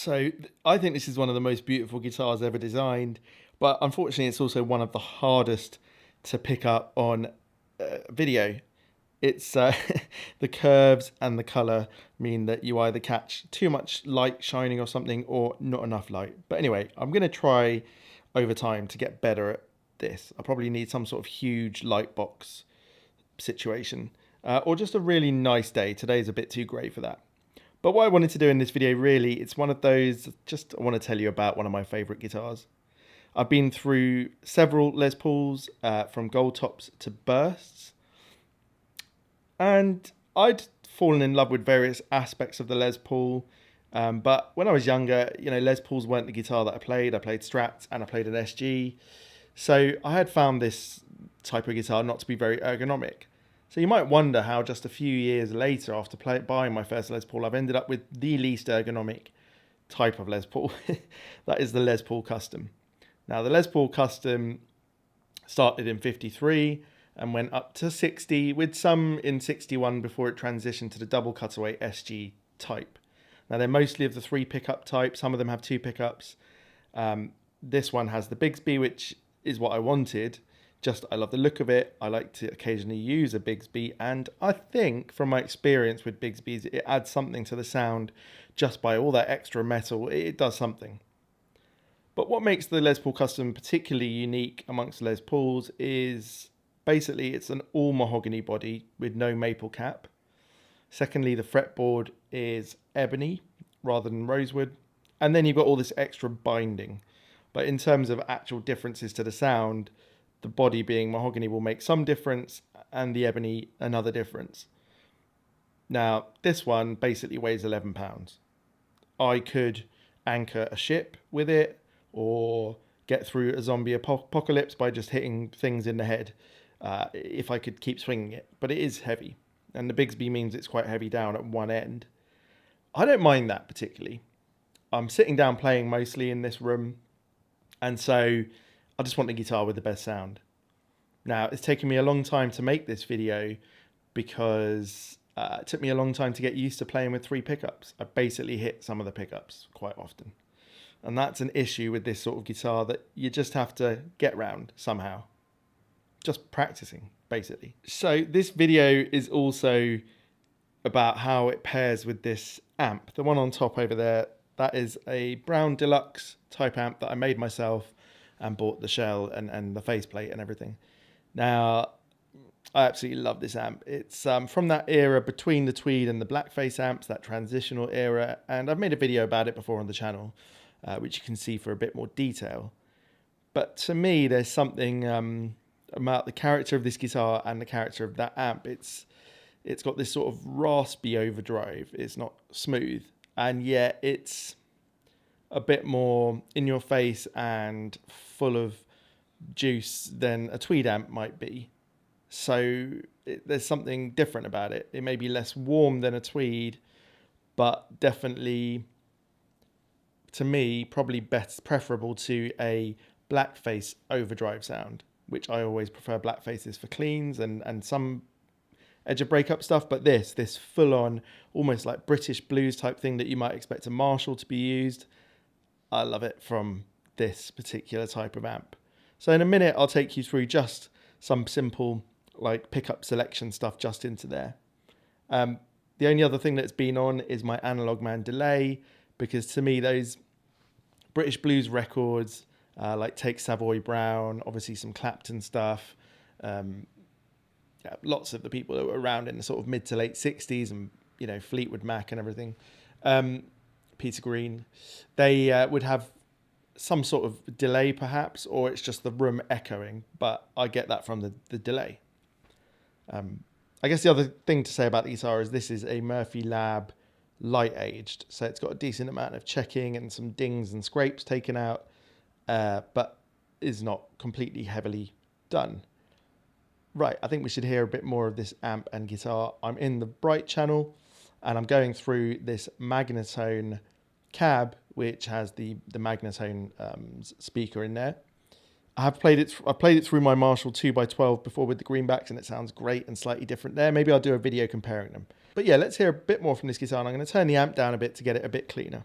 I think this is one of the most beautiful guitars ever designed, but unfortunately it's also one of the hardest to pick up on video. It's the curves and the color mean that you either catch too much light shining or something or not enough light. But anyway, I'm going to try over time to get better at this. I probably need some sort of huge light box situation or just a really nice day. Today's a bit too grey for that. But what I wanted to do in this video, really, it's one of those, just I want to tell you about one of my favourite guitars. I've been through several Les Pauls, from gold tops to bursts, and I'd fallen in love with various aspects of the Les Paul. But when I was younger, Les Pauls weren't the guitar that I played. I played Strats and I played an SG. So I had found this type of guitar not to be very ergonomic. So you might wonder how just a few years later, after buying my first Les Paul, I've ended up with the least ergonomic type of Les Paul. That is the Les Paul Custom. Now, the Les Paul Custom started in 53 and went up to 60, with some in 61 before it transitioned to the double cutaway SG type. Now, they're mostly of the 3 pickup type. Some of them have 2 pickups. This one has the Bigsby, which is what I wanted. Just, I love the look of it. I like to occasionally use a Bigsby, and I think from my experience with Bigsbys, it adds something to the sound just by all that extra metal. It does something. But what makes the Les Paul Custom particularly unique amongst Les Pauls is basically it's an all mahogany body with no maple cap. Secondly, the fretboard is ebony rather than rosewood. And then you've got all this extra binding. But in terms of actual differences to the sound, the body being mahogany will make some difference and the ebony another difference. Now, this one basically weighs 11 pounds. I could anchor a ship with it or get through a zombie apocalypse by just hitting things in the head if I could keep swinging it. But it is heavy, and the Bigsby means it's quite heavy down at one end. I don't mind that particularly. I'm sitting down playing mostly in this room, and so I just want a guitar with the best sound. Now, it's taken me a long time to make this video because it took me a long time to get used to playing with 3 pickups. I basically hit some of the pickups quite often. And that's an issue with this sort of guitar that you just have to get round somehow. Just practicing, basically. So this video is also about how it pairs with this amp. The one on top over there, that is a brown deluxe type amp that I made myself and bought the shell and the faceplate and everything. Now, I absolutely love this amp. It's from that era between the Tweed and the blackface amps, that transitional era, and I've made a video about it before on the channel, which you can see for a bit more detail. But to me, there's something about the character of this guitar and the character of that amp. It's got this sort of raspy overdrive. It's not smooth, and yet it's a bit more in your face and full of juice than a Tweed amp might be. So there's something different about it. It may be less warm than a Tweed, but definitely, to me, probably best preferable to a blackface overdrive sound, which I always prefer blackfaces for cleans and some edge of breakup stuff. But this full on, almost like British blues type thing that you might expect a Marshall to be used, I love it from this particular type of amp. So in a minute, I'll take you through just some simple like pickup selection stuff just into there. The only other thing that's been on is my Analog Man delay, because to me, those British blues records, like Take Savoy Brown, obviously some Clapton stuff, lots of the people that were around in the sort of mid to late 60s and, Fleetwood Mac and everything, Peter Green, they would have some sort of delay perhaps, or it's just the room echoing, but I get that from the delay. I guess the other thing to say about the guitar is this is a Murphy Lab light aged, so it's got a decent amount of checking and some dings and scrapes taken out, but is not completely heavily done. Right, I think we should hear a bit more of this amp and guitar. I'm in the Bright channel and I'm going through this Magnatone cab, which has the Magnatone speaker in there. I've played it through my Marshall 2x12 before with the greenbacks, and it sounds great and slightly different there. Maybe I'll do a video comparing them. But yeah, let's hear a bit more from this guitar, and I'm going to turn the amp down a bit to get it a bit cleaner.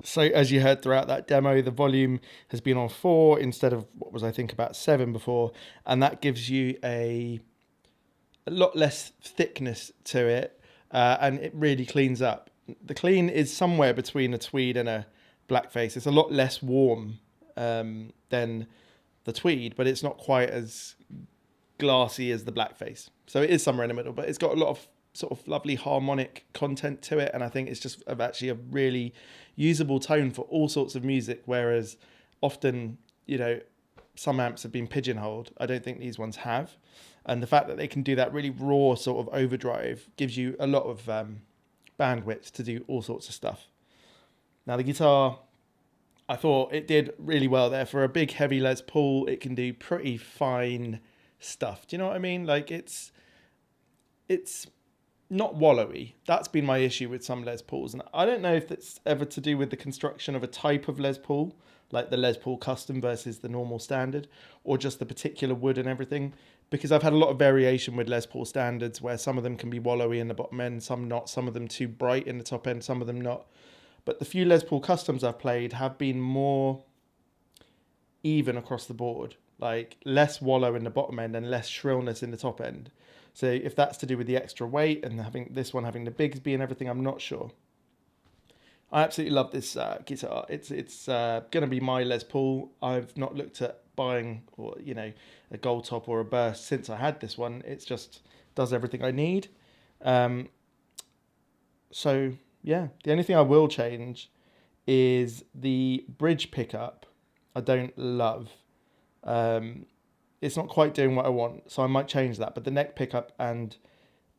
So as you heard throughout that demo, the volume has been on 4 instead of what was I think about 7 before, and that gives you a lot less thickness to it, and it really cleans up. The clean is somewhere between a tweed and a blackface. It's a lot less warm than the tweed, but it's not quite as glassy as the blackface. So it is somewhere in the middle, but it's got a lot of sort of lovely harmonic content to it, and I think it's just actually a really usable tone for all sorts of music, whereas often, you know, some amps have been pigeonholed. I don't think these ones have, and the fact that they can do that really raw sort of overdrive gives you a lot of bandwidth to do all sorts of stuff. Now the guitar, I thought it did really well there. For a big heavy Les Paul, it can do pretty fine stuff. Do you know what I mean? Like it's not wallowy. That's been my issue with some Les Pauls. And I don't know if that's ever to do with the construction of a type of Les Paul, like the Les Paul Custom versus the normal standard, or just the particular wood and everything. Because I've had a lot of variation with Les Paul standards where some of them can be wallowy in the bottom end, some not, some of them too bright in the top end, some of them not. But the few Les Paul Customs I've played have been more even across the board, like less wallow in the bottom end and less shrillness in the top end. So if that's to do with the extra weight and having this one having the Bigsby and everything, I'm not sure. I absolutely love this guitar. It's going to be my Les Paul. I've not looked at buying or a gold top or a burst since I had this one. It's just does everything I need. So yeah, the only thing I will change is the bridge pickup. I don't love. It's not quite doing what I want, so I might change that. But the neck pickup and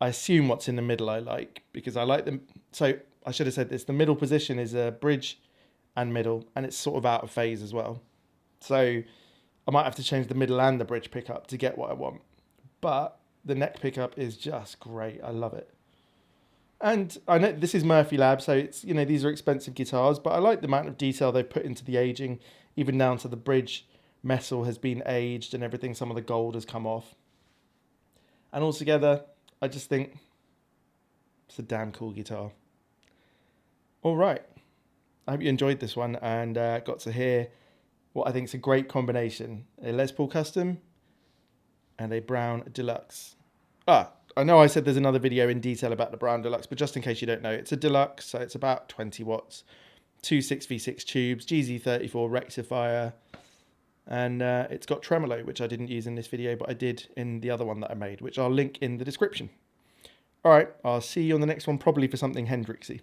I assume what's in the middle I like, because I like them. So I should have said this. The middle position is a bridge and middle, and it's sort of out of phase as well. So I might have to change the middle and the bridge pickup to get what I want. But the neck pickup is just great. I love it. And I know this is Murphy Lab, so it's, these are expensive guitars, but I like the amount of detail they've put into the aging, even down to the bridge metal has been aged and everything. Some of the gold has come off. And altogether, I just think it's a damn cool guitar. All right. I hope you enjoyed this one and got to hear what I think is a great combination. A Les Paul Custom and a Brown Deluxe. I know I said there's another video in detail about the Brown Deluxe, but just in case you don't know, it's a Deluxe, so it's about 20 watts, two 6v6 tubes, GZ34 rectifier, and it's got tremolo, which I didn't use in this video, but I did in the other one that I made, which I'll link in the description. All right, I'll see you on the next one, probably for something Hendrixy.